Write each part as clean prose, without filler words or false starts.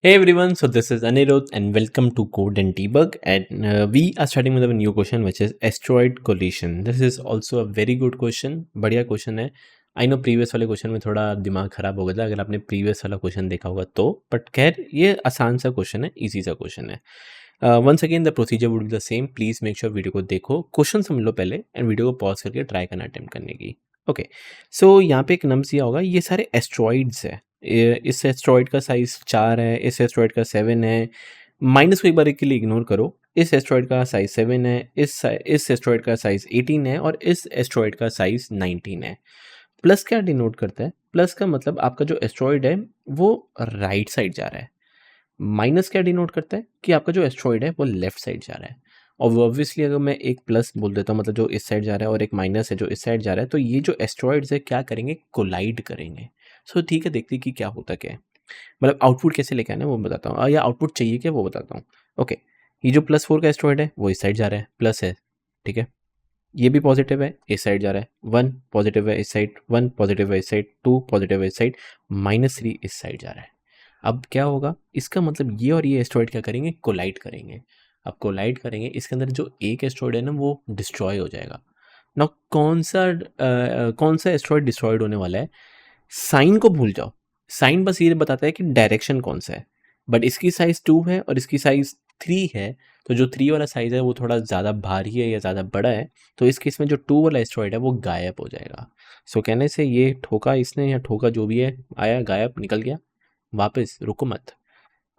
Hey everyone, so this is Anirudh and welcome to Code and Debug. And we are starting with a new question which is asteroid collision. This is also a very good question. बढ़िया question है. I no previous वाले question में थोड़ा दिमाग खराब हो गया था अगर आपने प्रीवियस वाला क्वेश्चन देखा होगा तो, बट खैर ये आसान सा क्वेश्चन है, इजी सा क्वेश्चन है. Once again the procedure would be the same. Please make sure video को देखो, क्वेश्चन समझ लो पहले एंड वीडियो को पॉज करके ट्राई करना अटेम्प्ट करने की. ओके, सो यहाँ पे एक नंबर दिया होगा, ये सारे एस्ट्रॉइड्स है. इस एस्ट्रॉइड का साइज 4 है, इस एस्ट्रॉइड का 7 है. माइनस को एक बार के लिए इग्नोर करो. इस एस्ट्रॉइड का साइज 7 है, इस एस्ट्रॉइड का साइज 18 है और इस एस्ट्रॉइड का साइज 19 है. प्लस क्या डिनोट करता है? प्लस का मतलब आपका जो एस्ट्रॉइड है वो राइट साइड जा रहा है. माइनस क्या डिनोट करता है कि आपका जो एस्ट्रॉइड है वो लेफ्ट साइड जा रहा है. और ऑब्वियसली अगर मैं एक प्लस बोल देता हूँ मतलब जो इस साइड जा रहा है और एक माइनस है जो इस साइड जा रहा है, तो ये जो एस्ट्रॉइड्स है क्या करेंगे? कोलाइड करेंगे. सो ठीक है, देखते हैं कि क्या होता क्या है. मतलब आउटपुट कैसे लेके आना है वो बताता हूँ, या आउटपुट चाहिए क्या वो बताता हूँ. ओके, ये जो +4 का एस्ट्रॉइड है वो इस साइड जा रहा है, प्लस है. ठीक है, ये भी पॉजिटिव है, इस साइड जा रहा है. 1 पॉजिटिव है इस साइड, 1 पॉजिटिव है इस साइड, 2 पॉजिटिव है इस साइड, -3 इस साइड जा रहा है. अब क्या होगा? इसका मतलब ये और ये एस्ट्रॉइड क्या करेंगे? कोलाइड करेंगे. अब कोलाइड करेंगे, इसके अंदर जो एक एस्ट्रॉइड है ना वो डिस्ट्रॉय हो जाएगा. ना कौन सा एस्ट्रॉइड डिस्ट्रॉयड होने वाला है? साइन को भूल जाओ. साइन बस ये बताता है कि डायरेक्शन कौन सा है. बट इसकी साइज 2 है और इसकी साइज 3 है, तो जो 3 वाला साइज है वो थोड़ा ज़्यादा भारी है या ज़्यादा बड़ा है, तो इस केस में जो 2 वाला एस्ट्रॉइड है वो गायब हो जाएगा. सो कहने से ये ठोका इसने या ठोका जो भी है, आया गायब निकल गया. वापस रुको मत.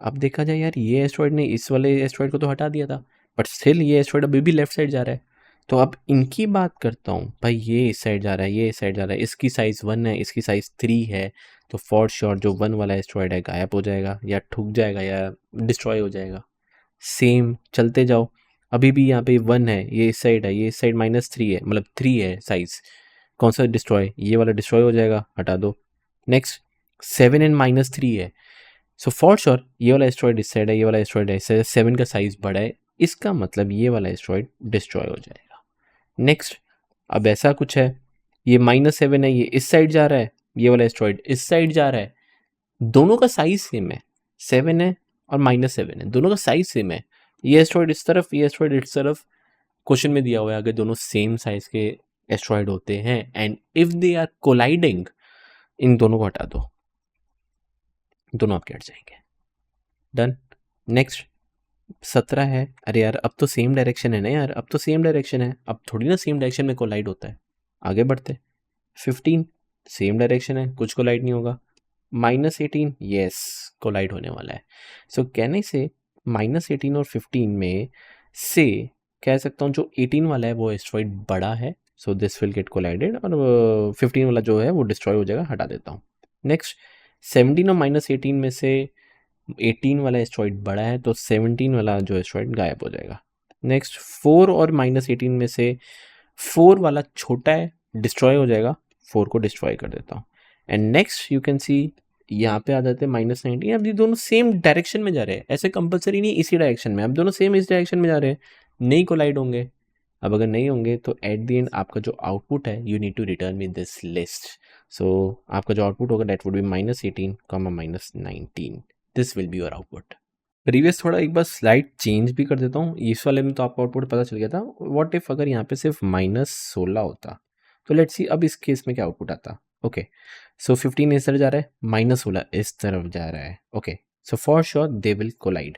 अब देखा जाए यार, ये एस्ट्रॉइड ने इस वाले एस्ट्रॉइड को तो हटा दिया था, बट स्टिल ये एस्ट्रॉइड अभी भी लेफ्ट साइड जा रहा है. तो अब इनकी बात करता हूँ भाई, ये इस साइड जा रहा है, ये इस साइड जा रहा है, इसकी साइज़ 1 है, इसकी साइज़ 3 है. तो फॉर श्योर जो 1 वाला एस्ट्रॉइड है गायब हो जाएगा या ठुक जाएगा या डिस्ट्रॉय हो जाएगा. सेम चलते जाओ. अभी भी यहाँ पे 1 है, ये इस साइड है, ये इस साइड -3 है, मतलब 3 है साइज़. कौन सा डिस्ट्रॉय? ये वाला डिस्ट्रॉय हो जाएगा, हटा दो. नेक्स्ट 7 एंड -3 है. सो फॉर श्योर ये वाला एस्ट्रॉइड इस साइड है, ये वाला एस्ट्रॉइड इस साइड है, 7 का साइज बड़ा है, इसका मतलब ये वाला एस्ट्रॉइड डिस्ट्रॉय हो जाएगा. नेक्स्ट, अब ऐसा कुछ है, ये -7 है, ये इस साइड जा रहा है, ये वाला एस्ट्रॉइड इस साइड जा रहा है. दोनों का साइज सेम है, 7 है और -7 है, दोनों का साइज सेम है. ये एस्ट्रॉइड इस तरफ, ये एस्ट्रॉइड इस तरफ. क्वेश्चन में दिया हुआ है अगर दोनों सेम साइज के एस्ट्रॉइड होते हैं and if they are colliding, इन दोनों को हटा दो, दोनों आपके हट जाएंगे. डन. नेक्स्ट 17 है. अरे यार अब तो सेम डायरेक्शन है ना यार, अब तो सेम डायरेक्शन है, अब थोड़ी ना सेम डायरेक्शन में कोलाइड होता है. आगे बढ़ते. 15 सेम डायरेक्शन है, कुछ कोलाइड नहीं होगा. -18 यस, कोलाइड होने वाला है. सो कहने से -18 और 15 में से कह सकता हूँ जो 18 वाला है वो एस्ट्रॉइड बड़ा है, so this will get collided, और 15 वाला जो है वो डिस्ट्रॉय हो जाएगा, हटा देता हूँ. नेक्स्ट 17 और -18 में से 18 वाला एस्ट्रॉइड बड़ा है, तो 17 वाला जो एस्ट्रॉइड गायब हो जाएगा. नेक्स्ट 4 और -18 में से 4 वाला छोटा है, डिस्ट्रॉय हो जाएगा, 4 को डिस्ट्रॉय कर देता हूँ. एंड नेक्स्ट यू कैन सी यहाँ पे आ जाते हैं -19. अब ये दोनों सेम डायरेक्शन में जा रहे हैं, ऐसे कंपलसरी नहीं इसी डायरेक्शन में, अब दोनों सेम इस डायरेक्शन में जा रहे हैं, नहीं कोलाइड होंगे. अब अगर नहीं होंगे तो एट द एंड आपका जो आउटपुट है you need to return with this list. So आपका जो आउटपुट होगा that would be -18, -19. This will be your output. Previous थोड़ा एक बार स्लाइड चेंज भी कर देता हूँ, इस वाले में तो आपको आउटपुट पता चल गया था. व्हाट इफ अगर यहाँ पे सिर्फ -16 होता, तो लेट्स सी अब इस केस में क्या आउटपुट आता. ओके, सो 15 इस तरफ जा रहा है, -16 इस तरफ जा रहा है. Okay, so for sure they will collide.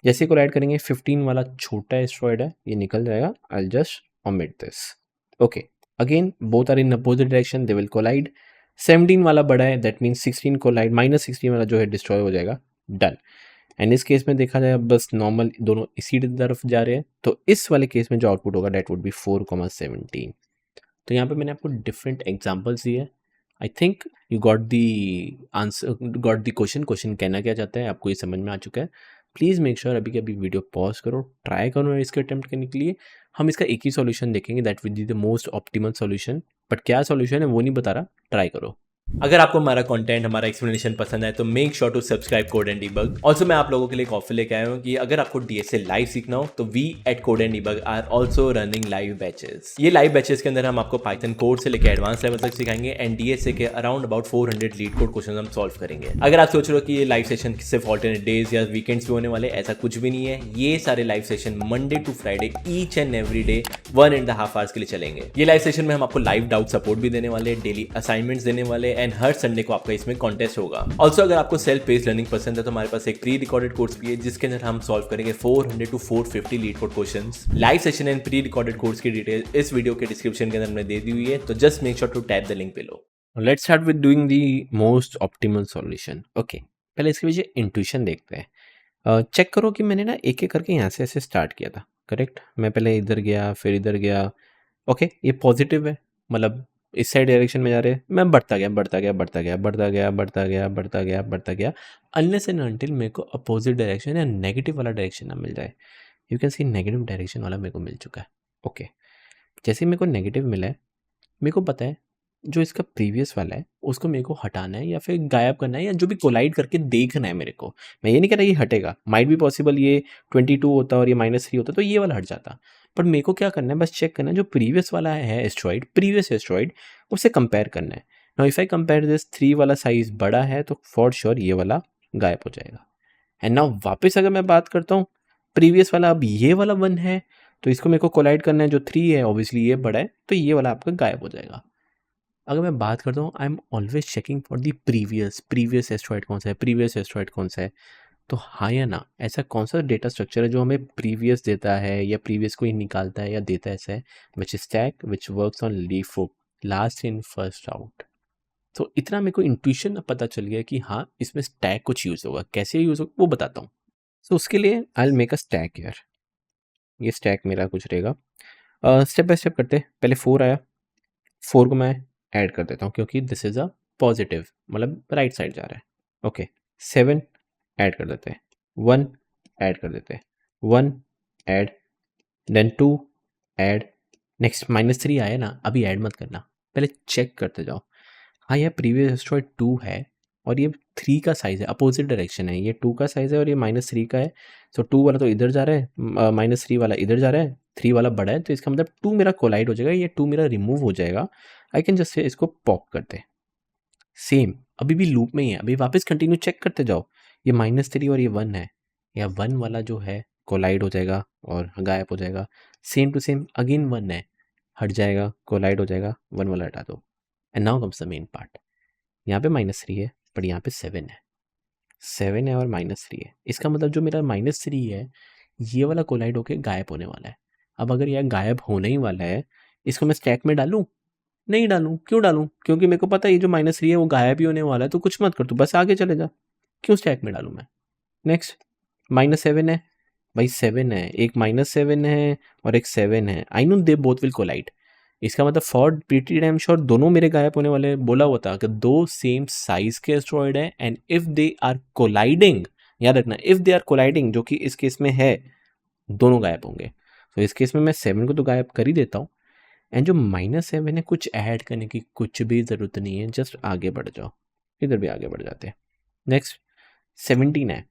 जैसे कोलाइड करेंगे 15 वाला छोटा एस्ट्रॉइड है, ये निकल जाएगा. I just omit this. Okay, again both are in opposite direction, they will collide. 17 वाला बड़ा है, दैट मीन्स 16 कोलाइड, -16 वाला जो है डिस्ट्रॉय हो जाएगा. डन. एंड इस केस में देखा जाए बस नॉर्मल दोनों इसी तरफ जा रहे हैं, तो इस वाले केस में जो आउटपुट होगा डेट वुड बी 4,17. तो यहाँ पे मैंने आपको डिफरेंट एग्जांपल्स दिए. I think you got the answer, got the question. Question कहना क्या चाहता है आपको ये समझ में आ चुका है. प्लीज़ मेक श्योर अभी के अभी वीडियो पॉज करो, ट्राई करो इसके अटेम्प्ट करने के लिए. हम इसका एक ही सॉल्यूशन देखेंगे, that will be the most optimal solution. But क्या सॉल्यूशन है वो नहीं बता रहा, ट्राई करो. अगर आपको हमारा कंटेंट, हमारा एक्सप्लेनेशन पसंद है तो make sure to subscribe code and debug. Also मैं आप लोगों के लिए एक ऑफर लेके आया हूँ कि अगर आपको डीएसए लाइव सीखना हो तो we at code and debug are also running live batches. ये लाइव बैचेस के अंदर हम आपको पाइथन कोड से लेकर एडवांस लेवल तक सिखाएंगे एंड डीएसए के around about 400 leet code question हम सॉल्व करेंगे। अगर आप सोच रहे हो कि ये लाइव सेशन सिर्फ ऑल्टरनेट डेज या वीकेंड्स पे होने वाले, ऐसा कुछ भी नहीं है। ये सारे live session Monday to Friday each and every day 1.5 hours के लिए चलेंगे। ये लाइव सेशन में हम आपको लाइव डाउट सपोर्ट भी देने वाले, डेली असाइनमेंट्स देने वाले एंड हर संडे को आपका इसमें कॉन्टेस्ट होगा। ऑल्सो अगर आपको सेल्फ बेस्ड लर्निंग पसंद है तो हमारे पास एक प्री रिकॉर्डेड कोर्स भी है जिसके अंदर हम सॉल्व करेंगे 400 to 450 LeetCode questions. Live session and pre recorded course की डिटेल इस वीडियो के डिस्क्रिप्शन के अंदर हमने दे दी हुई है, तो just make sure to tap the link below. Let's start with doing the most optimal solution. Okay, पहले इसके पीछे इंट्यूशन देखते हैं। चेक करो कि मैंने ना एक एक करके यहाँ से ऐसे स्टार्ट किया था, करेक्ट। मैं पहले इधर गया फिर इधर गया। ओके, ये पॉजिटिव है, मतलब इस साइड डायरेक्शन में जा रहे हैं। मैं बढ़ता गया बढ़ता गया बढ़ता गया बढ़ता गया बढ़ता गया बढ़ता गया बढ़ता गया अनलेस एंड अनटिल मेरे को अपोजिट डायरेक्शन या नेगेटिव वाला डायरेक्शन ना मिल जाए। You can C negative direction वाला मेरे को मिल चुका है। ओके, जैसे ही मेरे को नेगेटिव मिला है, मेरे को पता है जो इसका प्रीवियस वाला है उसको मेरे को हटाना है या फिर गायब करना है या जो भी कोलाइड करके देखना है मेरे को। मैं ये नहीं कह रहा ये हटेगा, माइट भी पॉसिबल ये 22 होता और ये -3 होता तो ये वाला हट जाता। पर मेरे को क्या करना है, बस चेक करना है जो प्रीवियस वाला है एस्ट्रॉइड, प्रीवियस एस्ट्रॉइड, उससे कंपेयर करना है। Now if I compare this 3 वाला साइज बड़ा है तो फॉर श्योर ये वाला गायब हो जाएगा। एंड नाउ वापस अगर मैं बात करता हूँ, प्रीवियस वाला अब ये वाला 1 है तो इसको मेरे को कोलाइड करना है, जो 3 है ऑब्वियसली ये बड़ा है तो ये वाला आपका गायब हो जाएगा। अगर मैं बात करता हूँ, I am always checking for the previous asteroid कौन सा है, प्रीवियस एस्ट्रॉइड कौन सा है। तो हाँ या ना, ऐसा कौन सा डेटा स्ट्रक्चर है जो हमें प्रीवियस देता है या प्रीवियस को ही निकालता है या देता है, ऐसा है which stack which works on leaf hook, last in first out. तो इतना मेरे को इंट्यूशन पता चल गया कि हाँ इसमें स्टैक कुछ यूज़ होगा, कैसे यूज़ होगा वो बताता हूँ। तो उसके लिए I will make a stack यार। ये स्टैक मेरा कुछ रहेगा, स्टेप बाय स्टेप करते। पहले 4 आया, 4 को मैं ऐड कर देता हूँ क्योंकि दिस इज़ अ पॉजिटिव, मतलब राइट साइड जा रहा है। ओके, 7 ऐड कर देते हैं, 1 ऐड कर देते हैं, 1 ऐड, देन 2 ऐड, नेक्स्ट -3 आया ना, अभी ऐड मत करना, पहले चेक करते जाओ। हाँ, यह प्रीवियस एस्ट्रॉइड 2 है और ये 3 का साइज़ है, अपोजिट डायरेक्शन है। ये 2 का साइज़ है और ये -3 का है। सो 2 वाला तो इधर जा रहा है, -3 वाला इधर जा रहा है, 3 वाला बड़ा है तो इसका मतलब 2 मेरा कोलाइड हो जाएगा, ये 2 मेरा रिमूव हो जाएगा। आई कैन जस्ट से इसको पॉप कर दे। सेम अभी भी लूप में ही है, अभी वापस कंटिन्यू चेक करते जाओ। ये -3 और ये 1 है, या 1 वाला जो है कोलाइड हो जाएगा और गायब हो जाएगा। सेम टू सेम अगेन 1 है, हट जाएगा, कोलाइड हो जाएगा, 1 वाला हटा दो। And now comes the main part. यहाँ पे -3 है बट यहाँ पे 7 है, 7 है और -3 है। इसका मतलब जो मेरा -3 है ये वाला कोलाइड होके गायब होने वाला है। अब अगर यह गायब होने ही वाला है, इसको मैं स्टैक में डालूं? नहीं डालूं। क्यों डालूं? क्योंकि मेरे को पता है ये जो -3 है वो गायब ही होने वाला है, तो कुछ मत कर, तू बस आगे चले जा। क्यों स्टैक में डालूं मैं? नेक्स्ट, -7 है भाई, 7 है, एक -7 है और एक 7 है। I know they both will collide. इसका मतलब फॉर प्रीटी डैम श्योर दोनों मेरे गायब होने वाले। बोला हुआ था कि दो सेम साइज के एस्ट्रॉइड है and if they are colliding, याद रखना इफ दे आर कोलाइडिंग, जो कि इस केस में है, दोनों गायब होंगे। तो इस केस में मैं 7 को तो गायब कर ही देता हूँ। एंड जो -7 है, कुछ ऐड करने की कुछ भी ज़रूरत नहीं है, जस्ट आगे बढ़ जाओ। इधर भी आगे बढ़ जाते हैं। नेक्स्ट 17 है,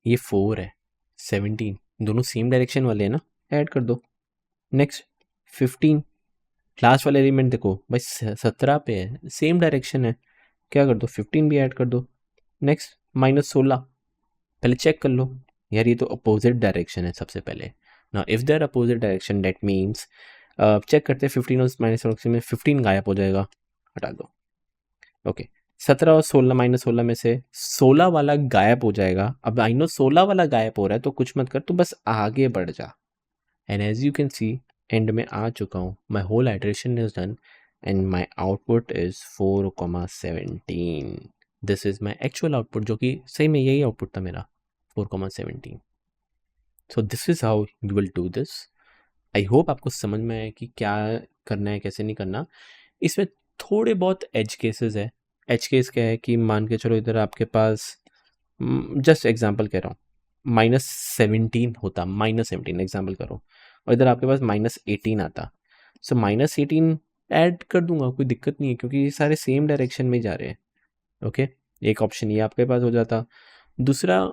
ये 4 है, 17 दोनों सेम डायरेक्शन वाले हैं ना, ऐड कर दो। नेक्स्ट 15, लास्ट वाला एलिमेंट देखो भाई 17 पे है, सेम डायरेक्शन है, क्या कर दो 15 भी ऐड कर दो। नेक्स्ट -16, पहले चेक कर लो यार, ये तो अपोजिट डायरेक्शन है सबसे पहले ना। If they're opposite direction that means check करते हैं 15 और -16 में 15 गायब हो जाएगा, हटा दो। ओके, 17 और 16 -16 में से 16 वाला गायब हो जाएगा। अब आई नो 16 वाला गायब हो रहा है तो कुछ मत कर, तो बस आगे बढ़ जा। And as you can see end में आ चुका हूँ, my whole iteration is done and my output is 4,17। This is my actual output, जो कि सही में यही आउटपुट था मेरा, 4,17। So this is how you will do this. I hope आपको समझ में आए कि क्या करना है कैसे नहीं करना। इसमें थोड़े बहुत एज केसेस है। एज केस क्या है कि मान के चलो इधर आपके पास, जस्ट एग्जांपल कह रहा हूँ, -17 होता, -17 एग्जांपल करो, और इधर आपके पास -18 आता। सो -18 ऐड कर दूंगा, कोई दिक्कत नहीं है, क्योंकि ये सारे सेम डायरेक्शन में जा रहे हैं। ओके, एक ऑप्शन ये आपके पास हो जाता। दूसरा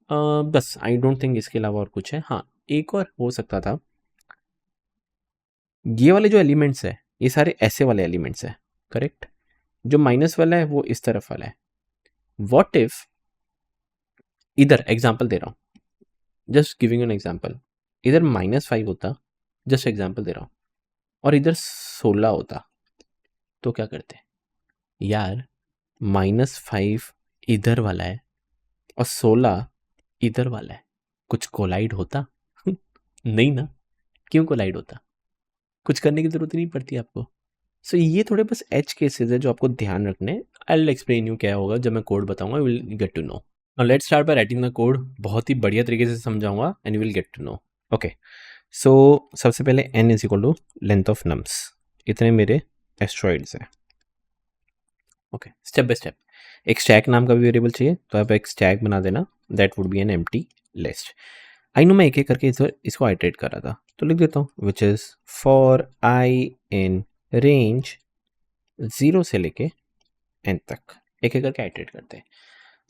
बस आई डोंट थिंक इसके अलावा और कुछ है। हाँ, एक और हो सकता था, ये वाले जो एलिमेंट्स है ये सारे ऐसे वाले एलिमेंट्स है, करेक्ट। जो माइनस वाला है वो इस तरफ वाला है। व्हाट इफ इधर एग्जांपल दे रहा हूँ, जस्ट गिविंग एन एग्जांपल, इधर -5 होता, जस्ट एग्जांपल दे रहा हूँ, और इधर 16 होता, तो क्या करते यार? -5 इधर वाला है और 16 इधर वाला है, कुछ कोलाइड होता? नहीं ना। क्यों कोलाइड होता? कुछ करने की जरूरत ही नहीं पड़ती आपको। सो ये थोड़े बस एज केसेस है जो आपको ध्यान रखने हैं। आई विल एक्सप्लेन यू क्या होगा जब मैं कोड बताऊंगा, you will get to know. Now let's start by writing the code. बहुत ही बढ़िया तरीके से समझाऊंगा and you will get to know. Okay, so सबसे पहले n is equal to length of nums, इतने मेरे एस्ट्रॉइड्स हैं। Okay, step by step. एक स्टैक नाम का भी वेरिएबल चाहिए, तो आप एक स्टैक बना देना, that would B an empty list. I know मैं एक एक करके इसको आइटरेट कर रहा था, तो लिख देता हूँ which is for I in range 0 से लेके n तक, एक एक करके आइटरेट करते हैं।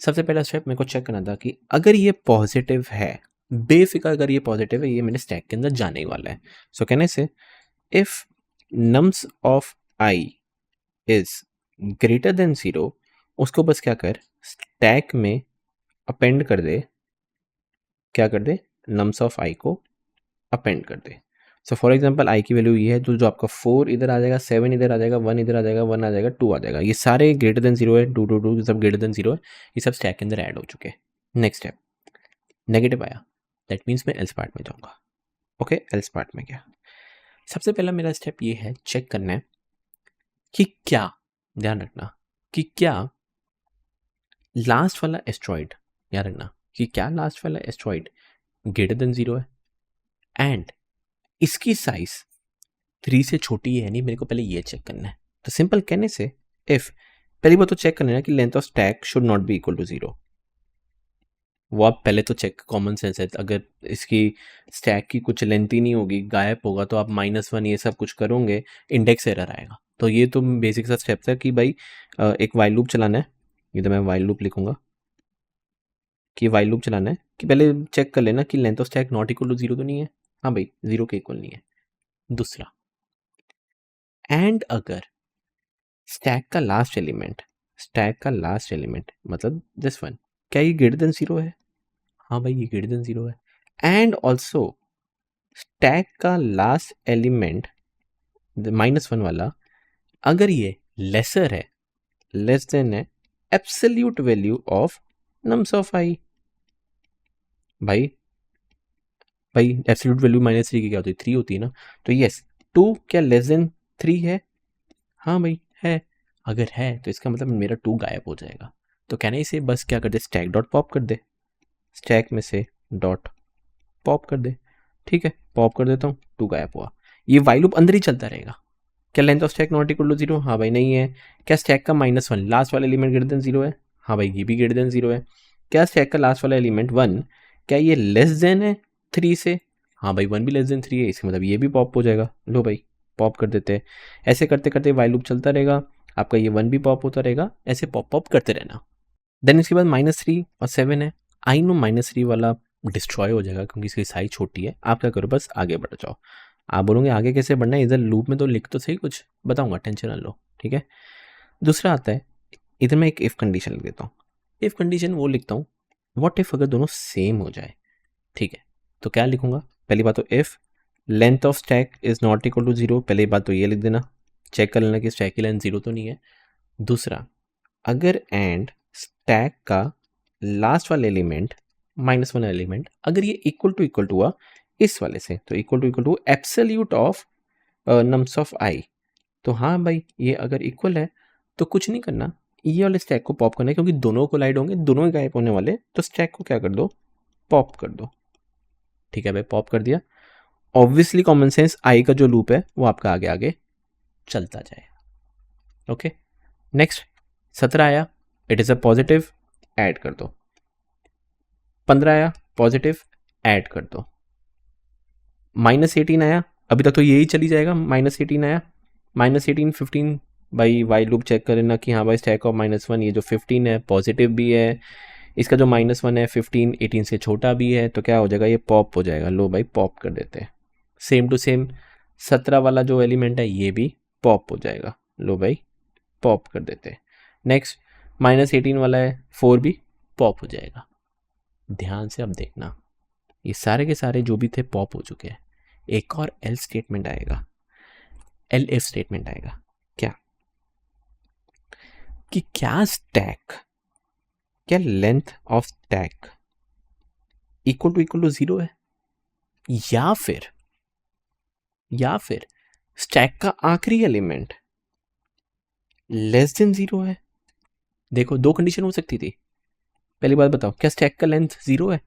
सबसे पहला स्टेप मेरे को चेक करना था कि अगर ये पॉजिटिव है, बेफिक्र अगर ये पॉजिटिव है, ये मेरे स्टैक के अंदर जाने ही वाला है। सो कहने से if nums of i is greater than 0, उसको बस क्या कर, स्टैक में अपेंड कर दे, क्या कर दे, नम्स ऑफ i को अपेंड कर दे। सो फॉर एग्जाम्पल आई की वैल्यू ये है, जो आपका 4 इधर आ जाएगा, 7 इधर आ जाएगा, 1 इधर आ जाएगा, 1 आ जाएगा, 2 आ जाएगा, ये सारे ग्रेटर देन 0 है, 2 2 2 सब ग्रेटर देन 0 है, ये सब स्टैक के अंदर ऐड हो चुके हैं। नेक्स्ट स्टेप, नेगेटिव आया, दैट मीन्स मैं एल्स पार्ट में जाऊंगा। ओके, एल्स पार्ट में क्या, सबसे पहला मेरा स्टेप ये है, चेक करना है कि क्या, ध्यान रखना कि क्या लास्ट वाला एस्ट्रॉइड, याद रखना कि क्या लास्ट वाला एस्ट्रॉइड ग्रेटर देन 0 है एंड इसकी साइज 3 से छोटी है नहीं, मेरे को पहले ये चेक करना है। तो सिंपल कहने से इफ, पहली बात तो चेक करना है कि length of stack should not be equal to 0, वो आप पहले तो चेक, कॉमन सेंस है। अगर इसकी स्टैक की कुछ लेंथ ही नहीं होगी, गायब होगा, तो आप -1 ये सब कुछ करोगे, इंडेक्स एरर आएगा। तो ये तो बेसिक सा स्टेप था कि भाई एक वाइल लूप चलाना है, ये तो मैं वाइल लूप लिखूंगा कि वाइल लूप चलाना है, कि पहले चेक कर लेना कि length of stack not equal to 0 तो नहीं है। हाँ भाई, 0 के इक्वल नहीं है। दूसरा, एंड अगर स्टैक का लास्ट एलिमेंट, स्टैक का लास्ट एलिमेंट मतलब दिस वन, क्या ये ग्रेटर देन 0 है? हाँ भाई, ये ग्रेटर देन 0 है। एंड ऑल्सो स्टैक का लास्ट एलिमेंट -1 वाला, अगर ये लेसर है, लेस देन है absolute value of nums of I. भाई भाई एब्सोल्यूट वैल्यू -3 की क्या होती है? 3 होती है ना। तो यस, 2 क्या लेस देन 3 है? हाँ भाई है। अगर है तो इसका मतलब मेरा 2 गायब हो जाएगा। तो कहने से बस क्या कर दे, स्टैक डॉट पॉप कर दे, स्टैक में से डॉट पॉप कर दे। ठीक है, पॉप कर देता हूँ, 2 गायब हुआ। ये वाइल लूप अंदर ही चलता रहेगा। क्या length of stack not equal to 0? हाँ भाई नहीं है। क्या स्टैक का -1 लास्ट वाला एलिमेंट ग्रेटर देन 0 है? हाँ भाई, ये भी ग्रेटर देन 0 है। क्या स्टैक का लास्ट वाला एलिमेंट 1, क्या ये लेस देन है 3 से? हाँ भाई, 1 भी लेस देन 3 है, इसका मतलब ये भी पॉप हो जाएगा। लो भाई, पॉप कर देते हैं। ऐसे करते करते वाइल लूप चलता रहेगा, आपका ये 1 भी पॉप होता रहेगा, ऐसे पॉप पॉप करते रहना। देन इसके बाद -3 और 7 है। आई नो -3 वाला डिस्ट्रॉय हो जाएगा क्योंकि इसकी साइज छोटी है। आप क्या करो, बस आगे बढ़ जाओ। आप बोलोगे आगे कैसे बढ़ना है, इधर लूप में तो लिख तो सही, कुछ बताऊंगा, टेंशन ना लो। ठीक है, दूसरा आता है, इधर मैं एक इफ कंडीशन लिख देता हूँ। इफ कंडीशन वो लिखता हूँ, व्हाट इफ अगर दोनों सेम हो जाए। ठीक है, तो क्या लिखूंगा, पहली बात तो if length of stack is not equal to 0, पहली बात तो ये लिख देना, चेक कर लेना कि स्टैक की लेंथ 0 तो नहीं है। दूसरा, अगर एंड स्टैक का लास्ट वाला एलिमेंट -1 एलिमेंट अगर ये इक्वल टू हुआ इस वाले से, तो equal to absolute of nums of I. तो हाँ भाई, ये अगर इक्वल है तो कुछ नहीं करना, ये वाले स्टैक को पॉप करना है, क्योंकि दोनों कोलाइड होंगे, दोनों ही गायब होने वाले, तो स्टैक को क्या कर दो, पॉप कर दो। ठीक है भाई, पॉप कर दिया। ऑब्वियसली कॉमन सेंस, आई का जो लूप है वो आपका आगे आगे चलता जाएगा। ओके, नेक्स्ट 17 आया, it is a positive, add कर दो। 15 आया, पॉजिटिव, ऐड कर दो। -18 आया, अभी तक तो यही चली जाएगा, -18 आया, -18 15 भाई वाई लूप चेक कर लेना कि हाँ भाई स्टैक ऑफ -1 ये जो 15 है पॉजिटिव भी है, इसका जो -1 है 15 18 से छोटा भी है, तो क्या हो जाएगा ये पॉप हो जाएगा। लो भाई पॉप कर देते हैं। सेम टू सेम 17 वाला जो एलिमेंट है ये भी पॉप हो जाएगा। लो भाई पॉप कर देते हैं। नेक्स्ट -18 वाला है 4 भी पॉप हो जाएगा। ध्यान से अब देखना, ये सारे के सारे जो भी थे पॉप हो चुके हैं। एक और एल स्टेटमेंट आएगा, एल इफ स्टेटमेंट आएगा। क्या कि क्या स्टैक, क्या length of stack equal to 0 है, या फिर स्टैक का आखिरी एलिमेंट लेस देन 0 है। देखो दो कंडीशन हो सकती थी। पहली बात बताओ, क्या स्टैक का लेंथ 0 है?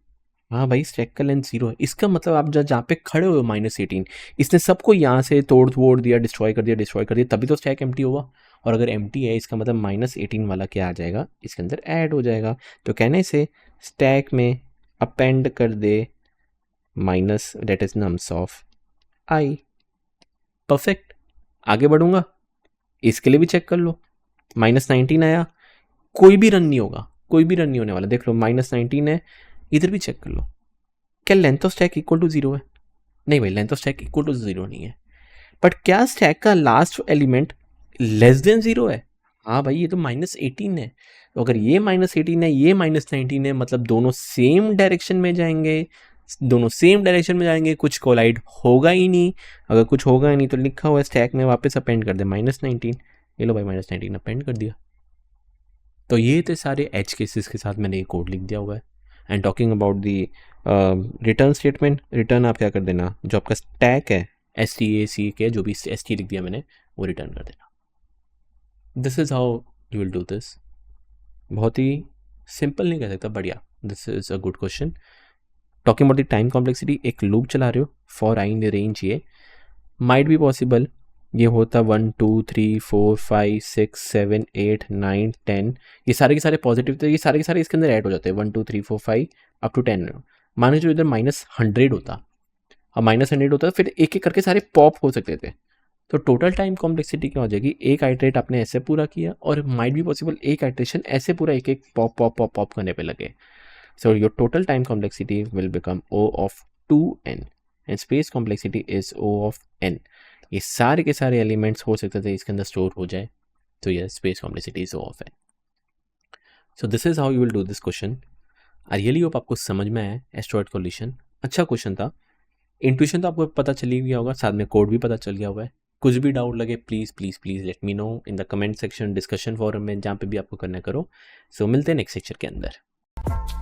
हाँ भाई स्टैक का लेंथ 0 है। इसका मतलब आप जहाँ पे खड़े हो -18, इसने सबको यहाँ से तोड़ दिया, डिस्ट्रॉय कर दिया, तभी तो स्टैक एम्प्टी हुआ। और अगर एम्प्टी है इसका मतलब -18 वाला क्या आ जाएगा, इसके अंदर ऐड हो जाएगा। तो कहने से स्टैक में अपेंड कर दे minus that is nums of I. Perfect. आगे बढ़ूंगा, इसके लिए भी चेक कर लो। -19 आया, कोई भी रन नहीं होगा, कोई भी रन नहीं होने वाला। देख लो -19 है, इधर भी चेक कर लो। क्या length of stack equal to 0 है? नहीं भाई length of stack equal to 0 नहीं है। बट क्या स्टैक का लास्ट एलिमेंट लेस देन 0 है? हाँ भाई ये तो -18 है। तो अगर ये -18 है, ये -19 है, मतलब दोनों सेम डायरेक्शन में जाएंगे, कुछ कोलाइड होगा ही नहीं। अगर कुछ होगा ही नहीं तो लिखा हुआ है स्टैक में वापस अपेंड कर दे -19। ये लो भाई -19 अपेंड कर दिया। तो ये थे सारे एज केसेस के साथ मैंने ये कोड लिख दिया हुआ है। And talking about the return statement, return आप क्या कर देना, जो आपका स्टैक है STAC के जो भी ST लिख दिया मैंने वो रिटर्न कर देना। This is how you will do this. बहुत ही सिंपल नहीं कह सकता, बढ़िया। This is a good question. Talking about the time complexity, एक लूप चला रहे हो for I in the range, ये माइट बी पॉसिबल ये होता 1 2 3 4 5 6 7 8 9 10, ये सारे के सारे पॉजिटिव थे, ये सारे के सारे इसके अंदर ऐड हो जाते हैं 1 2 3 4 5 अप टू 10। मान लीजिए इधर -100 होता, अब -100 होता फिर एक एक करके सारे पॉप हो सकते थे। तो टोटल टाइम कॉम्प्लेक्सिटी क्या हो जाएगी, एक आइटरेट आपने ऐसे पूरा किया और माइट बी पॉसिबल एक आइटरेशन ऐसे पूरा एक एक पॉप पॉप पॉप पॉप करने पे लगे। So your total time complexity will become O of 2n and space complexity is O of n। ये सारे के सारे एलिमेंट्स हो सकते थे इसके अंदर स्टोर हो जाए, तो ये space complexity is O of n। So this is how you will do this question. I really hope आपको समझ में आया एस्ट्रॉयड कोलिशन। अच्छा क्वेश्चन था, इंट्यूशन तो आपको पता चल ही गया होगा, साथ में कोड भी पता चल गया हुआ है। कुछ भी डाउट लगे please please please let me know in the comment section, discussion forum में, जहाँ पे भी आपको करना करो। सो मिलते हैं नेक्स्ट सेक्शन के अंदर।